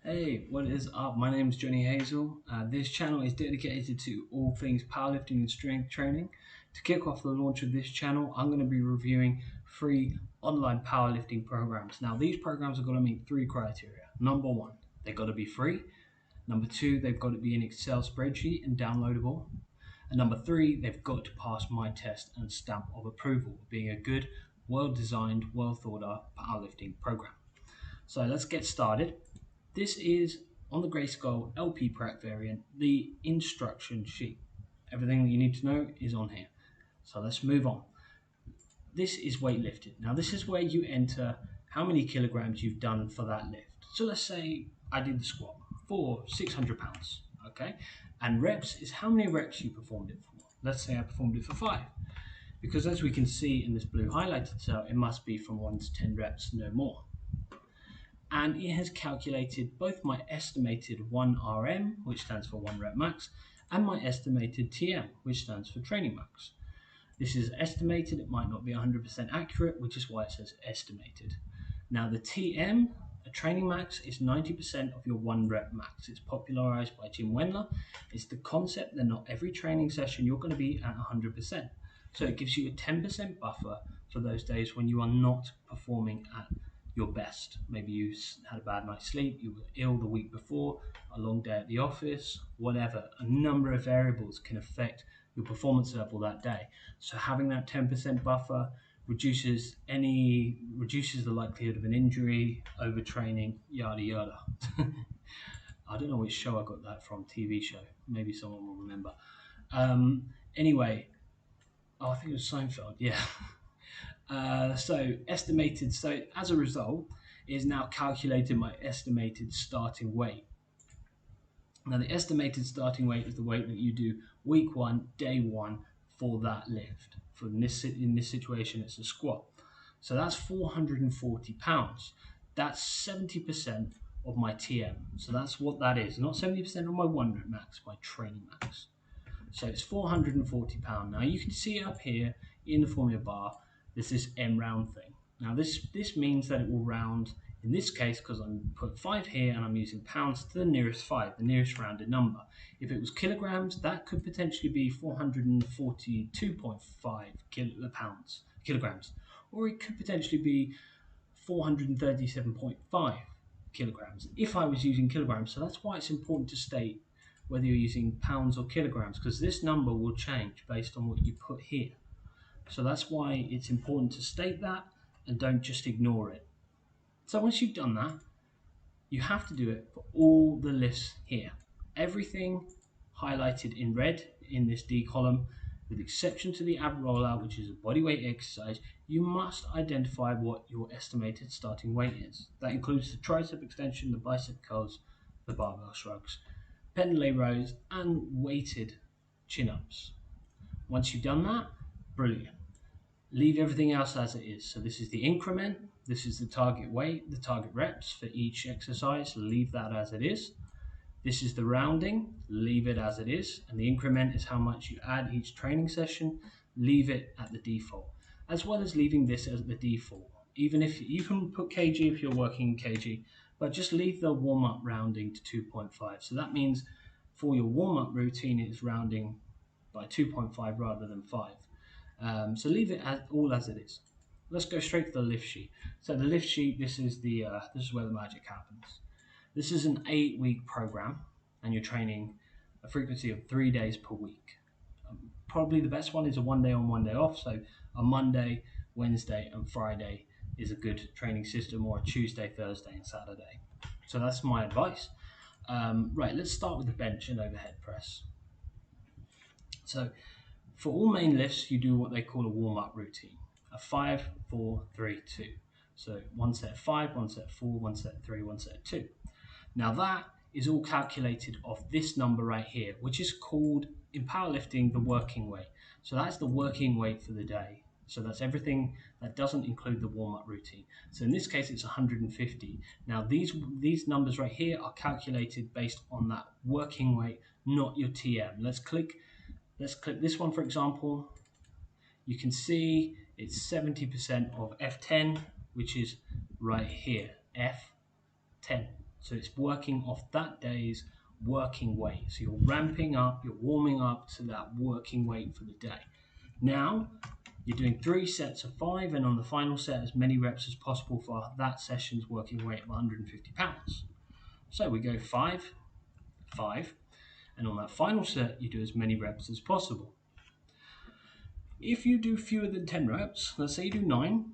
Hey, what is up? My name is Johnny Hazel. This channel is dedicated to all things powerlifting and strength training. To kick off the launch of this channel, I'm going to be reviewing free online powerlifting programs. Now, these programs are going to meet three criteria. Number one, they've got to be free. Number two, they've got to be an Excel spreadsheet and downloadable. And number three, they've got to pass my test and stamp of approval, being a good, well-designed, well-thought-out powerlifting program. So let's get started. This is on the GreySkull LP Phrak variant, the instruction sheet. Everything that you need to know is on here. So let's move on. This is weightlifting. Now this is where you enter how many kilograms you've done for that lift. So let's say I did the squat for 600 pounds, okay? And reps is how many reps you performed it for. Let's say I performed it for 5. Because as we can see in this blue highlighted cell, it must be from 1 to 10 reps, no more. And it has calculated both my estimated 1RM, which stands for 1 rep max, and my estimated TM, which stands for training max. This is estimated, it might not be 100% accurate, which is why it says estimated. Now the TM, a training max, is 90% of your 1 rep max. It's popularized by Jim Wendler. It's the concept that not every training session you're going to be at 100%. So it gives you a 10% buffer for those days when you are not performing at your best. Maybe you had a bad night's sleep, you were ill the week before, a long day at the office, whatever. A number of variables can affect your performance level that day. So having that 10% buffer reduces the likelihood of an injury, overtraining, yada yada. I don't know which show I got that from, TV show. Maybe someone will remember. Anyway, I think it was Seinfeld, yeah. So estimated, so as a result, it is now calculated my estimated starting weight. Now the estimated starting weight is the weight that you do week 1, day 1 for that lift. In this situation, it's a squat. So that's 440 pounds. That's 70% of my TM. So that's what that is. Not 70% of my 1 rep max, my training max. So it's 440 pounds. Now you can see it up here in the formula bar. There's this M round thing. Now this means that it will round, in this case, because I'm put 5 here and I'm using pounds, to the nearest 5, the nearest rounded number. If it was kilograms, that could potentially be 442.5 kilograms. Or it could potentially be 437.5 kilograms if I was using kilograms. So that's why it's important to state whether you're using pounds or kilograms, because this number will change based on what you put here. So that's why it's important to state that and don't just ignore it. So once you've done that, you have to do it for all the lifts here. Everything highlighted in red in this D column, with exception to the ab rollout, which is a bodyweight exercise, you must identify what your estimated starting weight is. That includes the tricep extension, the bicep curls, the barbell shrugs, pendlay rows, and weighted chin-ups. Once you've done that, brilliant. Leave everything else as it is. So this is the increment, this is the target weight, the target reps for each exercise, leave that as it is. This is the rounding, leave it as it is, and the increment is how much you add each training session, leave it at the default, as well as leaving this as the default. Even if you can put kg if you're working in kg, but just leave the warm-up rounding to 2.5. So that means for your warm-up routine, it's rounding by 2.5 rather than 5. So leave it all as it is. Let's go straight to the lift sheet. So the lift sheet, this is where the magic happens. This is an 8-week program, and you're training a frequency of 3 days per week. Probably the best one is a 1 day on, 1 day off. So a Monday, Wednesday, and Friday is a good training system, or a Tuesday, Thursday, and Saturday. So that's my advice. Right, let's start with the bench and overhead press. So for all main lifts, you do what they call a warm-up routine, a 5, 4, 3, 2. So 1 set 5, 1 set 4, 1 set 3, 1 set 2. Now that is all calculated off this number right here, which is called, in powerlifting, the working weight. So that's the working weight for the day. So that's everything that doesn't include the warm-up routine. So in this case, it's 150. Now these numbers right here are calculated based on that working weight, not your TM. Let's click this one, for example. You can see it's 70% of F10, which is right here, F10. So it's working off that day's working weight. So you're ramping up, you're warming up to that working weight for the day. Now, you're doing 3 sets of 5, and on the final set, as many reps as possible for that session's working weight of 150 pounds. So we go 5, 5, and on that final set, you do as many reps as possible. If you do fewer than 10 reps, let's say you do 9,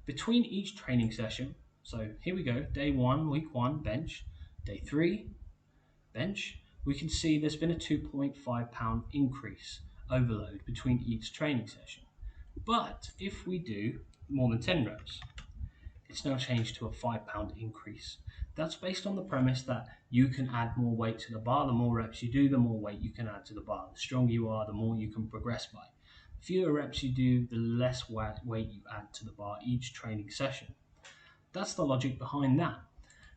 between each training session, so here we go, day 1, week 1, bench, day 3, bench, we can see there's been a 2.5 pound increase overload between each training session. But if we do more than 10 reps, it's now changed to a 5 pound increase. That's based on the premise that you can add more weight to the bar. The more reps you do, the more weight you can add to the bar. The stronger you are, the more you can progress by. The fewer reps you do, the less weight you add to the bar each training session. That's the logic behind that.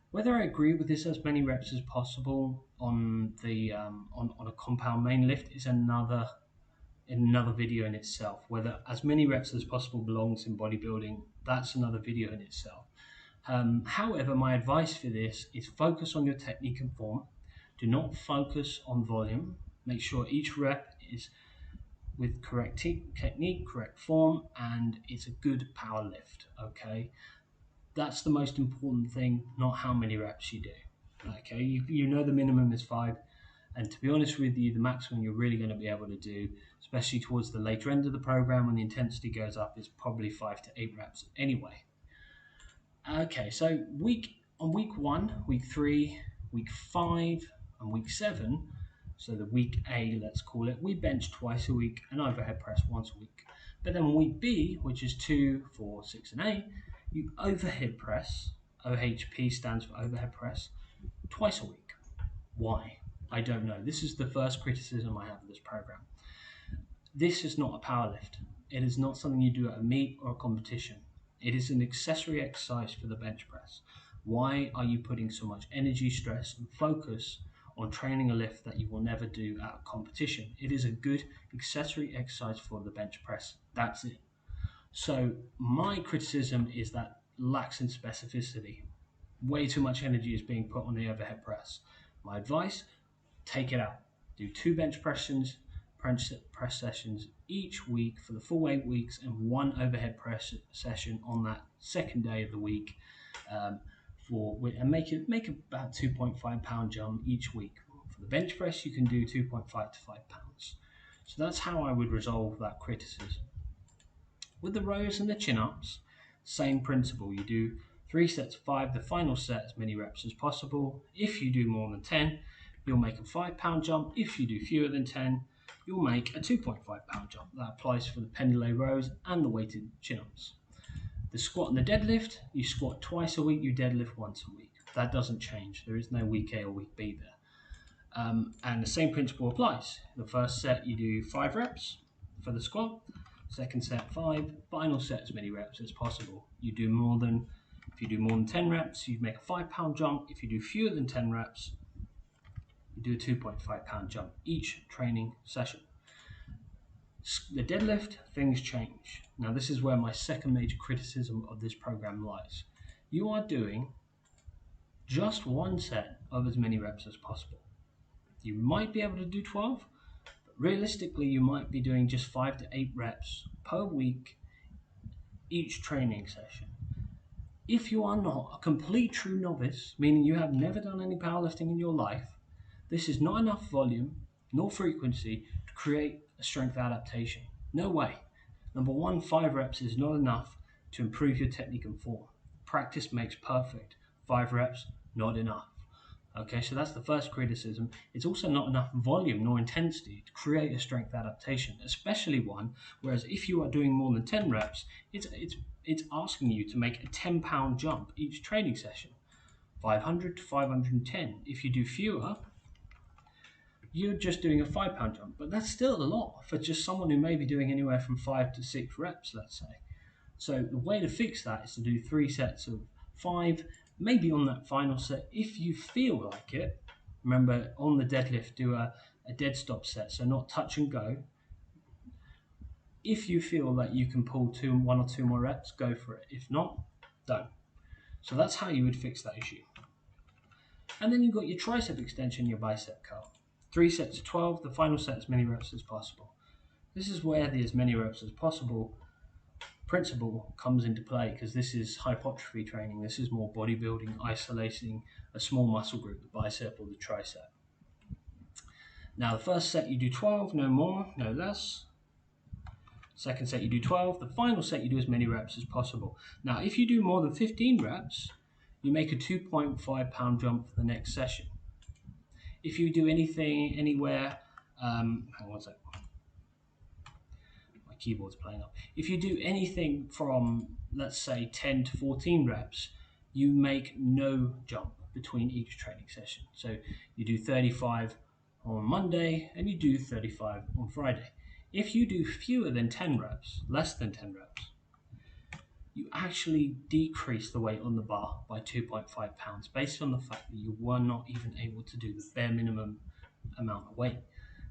Whether I agree with this as many reps as possible on the on a compound main lift is another video in itself. Whether as many reps as possible belongs in bodybuilding, that's another video in itself. However, my advice for this is focus on your technique and form. Do not focus on volume. Make sure each rep is with correct technique, correct form, and it's a good power lift. Okay, that's the most important thing, not how many reps you do. Okay, you know the minimum is 5, and to be honest with you, the maximum you're really going to be able to do, especially towards the later end of the program when the intensity goes up, is probably 5 to 8 reps anyway. Okay, so week 1, week 3, week 5, and week 7, so the week A, let's call it, we bench twice a week and overhead press once a week. But then week B, which is 2, 4, 6, and 8, you overhead press, OHP stands for overhead press, twice a week. Why? I don't know. This is the first criticism I have of this program. This is not a power lift. It is not something you do at a meet or a competition. It is an accessory exercise for the bench press. Why are you putting so much energy, stress, and focus on training a lift that you will never do at a competition? It is a good accessory exercise for the bench press. That's it. So my criticism is that lacks in specificity. Way too much energy is being put on the overhead press. My advice, take it out. Do 2 bench press sessions each week for the full 8 weeks, and 1 overhead press session on that second day of the week, and make about 2.5 pound jump each week. For the bench press, you can do 2.5 to 5 pounds. So that's how I would resolve that criticism. With the rows and the chin-ups, same principle. You do 3 sets of 5, the final set as many reps as possible. If you do more than 10, you'll make a 5 pound jump. If you do fewer than 10, you'll make a 2.5 pound jump. That applies for the pendulum rows and the weighted chin-ups. The squat and the deadlift, you squat twice a week, you deadlift once a week. That doesn't change. There is no week A or week B there. And the same principle applies. The first set, you do 5 reps for the squat. Second set, 5. Final set, as many reps as possible. If you do more than 10 reps, you make a 5 pound jump. If you do fewer than 10 reps, you do a 2.5 pound jump each training session. The deadlift, things change. Now this is where my second major criticism of this program lies. You are doing just 1 set of as many reps as possible. You might be able to do 12, but realistically you might be doing just 5 to 8 reps per week each training session. If you are not a complete true novice, meaning you have never done any powerlifting in your life, this is not enough volume nor frequency to create a strength adaptation. No way. Number 1, 5 reps is not enough to improve your technique and form. Practice makes perfect. 5 reps, not enough. Okay, so that's the first criticism. It's also not enough volume nor intensity to create a strength adaptation, especially one, whereas if you are doing more than 10 reps, it's asking you to make a 10 pound jump each training session, 500 to 510. If you do fewer, you're just doing a 5 pound jump, but that's still a lot for just someone who may be doing anywhere from 5 to 6 reps, let's say. So the way to fix that is to do 3 sets of 5, maybe on that final set, if you feel like it. Remember, on the deadlift, do a dead stop set, so not touch and go. If you feel that you can pull 1 or 2 more reps, go for it. If not, don't. So that's how you would fix that issue. And then you've got your tricep extension, your bicep curl. 3 sets of 12, the final set as many reps as possible. This is where the as many reps as possible principle comes into play, because this is hypertrophy training. This is more bodybuilding, isolating a small muscle group, the bicep or the tricep. Now the first set you do 12, no more, no less. Second set you do 12, the final set you do as many reps as possible. Now if you do more than 15 reps, you make a 2.5 pound jump for the next session. If you do anything anywhere, hang on one sec, my keyboard's playing up. If you do anything from, let's say, 10 to 14 reps, you make no jump between each training session. So you do 35 on Monday and you do 35 on Friday. If you do fewer than 10 reps, less than 10 reps, you actually decrease the weight on the bar by 2.5 pounds based on the fact that you were not even able to do the bare minimum amount of weight,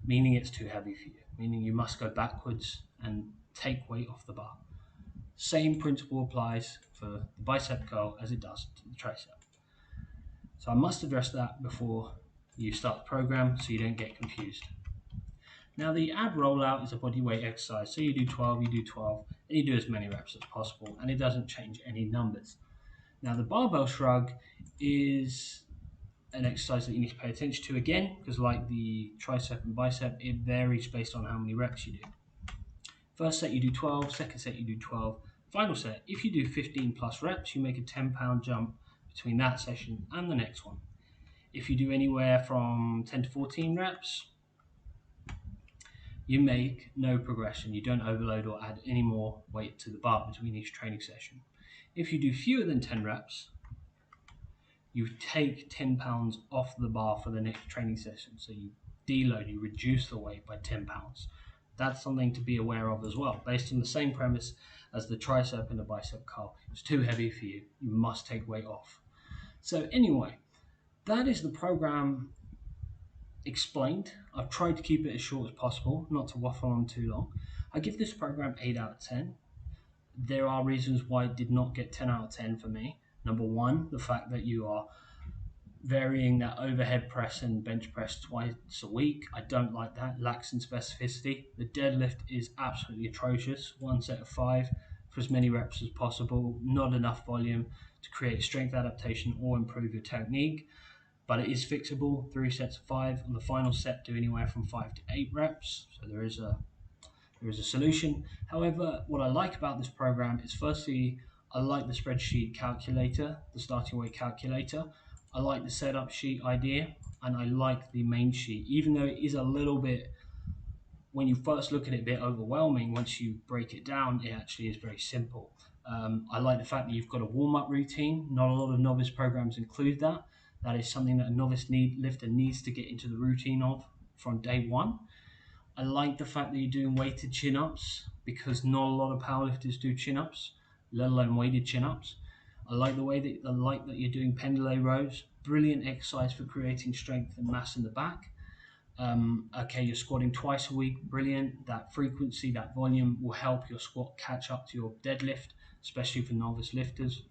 meaning it's too heavy for you, meaning you must go backwards and take weight off the bar. Same principle applies for the bicep curl as it does to the tricep. So I must address that before you start the program so you don't get confused. Now the ab rollout is a body weight exercise, so you do 12, and you do as many reps as possible, and it doesn't change any numbers. Now the barbell shrug is an exercise that you need to pay attention to again, because like the tricep and bicep, it varies based on how many reps you do. First set you do 12, second set you do 12, final set, if you do 15 plus reps, you make a 10 pound jump between that session and the next one. If you do anywhere from 10 to 14 reps, you make no progression. You don't overload or add any more weight to the bar between each training session. If you do fewer than 10 reps, you take 10 pounds off the bar for the next training session. So you deload, you reduce the weight by 10 pounds. That's something to be aware of as well, based on the same premise as the tricep and the bicep curl. It's too heavy for you. You must take weight off. So anyway, that is the program explained. I've tried to keep it as short as possible, not to waffle on too long. I give this program 8 out of 10. There are reasons why it did not get 10 out of 10 for me. Number one, the fact that you are varying that overhead press and bench press twice a week. I don't like that, lacks in specificity. The deadlift is absolutely atrocious. 1 set of 5 for as many reps as possible, not enough volume to create strength adaptation or improve your technique. But it is fixable. 3 sets of 5. On the final set, do anywhere from 5 to 8 reps. So there is a solution. However, what I like about this program is, firstly, I like the spreadsheet calculator, the starting weight calculator. I like the setup sheet idea, and I like the main sheet, even though it is a little bit, when you first look at it, a bit overwhelming. Once you break it down, it actually is very simple. I like the fact that you've got a warm-up routine. Not a lot of novice programs include that. That is something that a novice lifter needs to get into the routine of from day one. I like the fact that you're doing weighted chin-ups, because not a lot of powerlifters do chin-ups, let alone weighted chin-ups. I like that you're doing pendulum rows. Brilliant exercise for creating strength and mass in the back. Okay, you're squatting twice a week. Brilliant. That frequency, that volume will help your squat catch up to your deadlift, especially for novice lifters.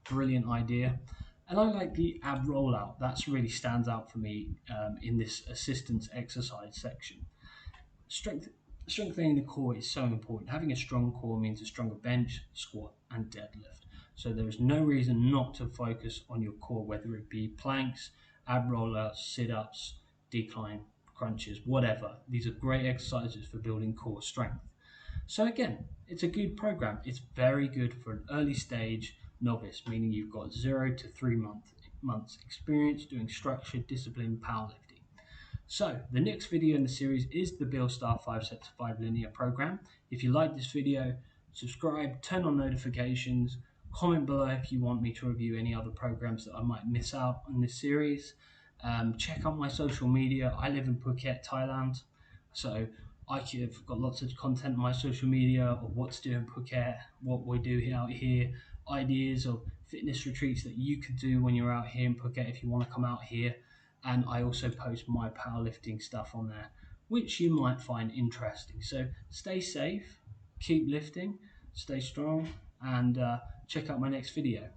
Brilliant idea. And I like the ab rollout. That's really stands out for me in this assistance exercise section. Strengthening the core is so important. Having a strong core means a stronger bench, squat, and deadlift. So there is no reason not to focus on your core, whether it be planks, ab rollouts, sit-ups, decline, crunches, whatever. These are great exercises for building core strength. So again, it's a good program. It's very good for an early stage novice, meaning you've got 0 to 3 months experience doing structured, disciplined powerlifting. So the next video in the series is the Build Star 5 sets of 5 linear program. If you like this video, subscribe, turn on notifications, comment below if you want me to review any other programs that I might miss out on this series. Check out my social media. I live in Phuket, Thailand, so I've got lots of content on my social media of what to do in Phuket, what we do out here, ideas of fitness retreats that you could do when you're out here in Phuket if you want to come out here. And I also post my powerlifting stuff on there, which you might find interesting. So stay safe, keep lifting, stay strong, and check out my next video.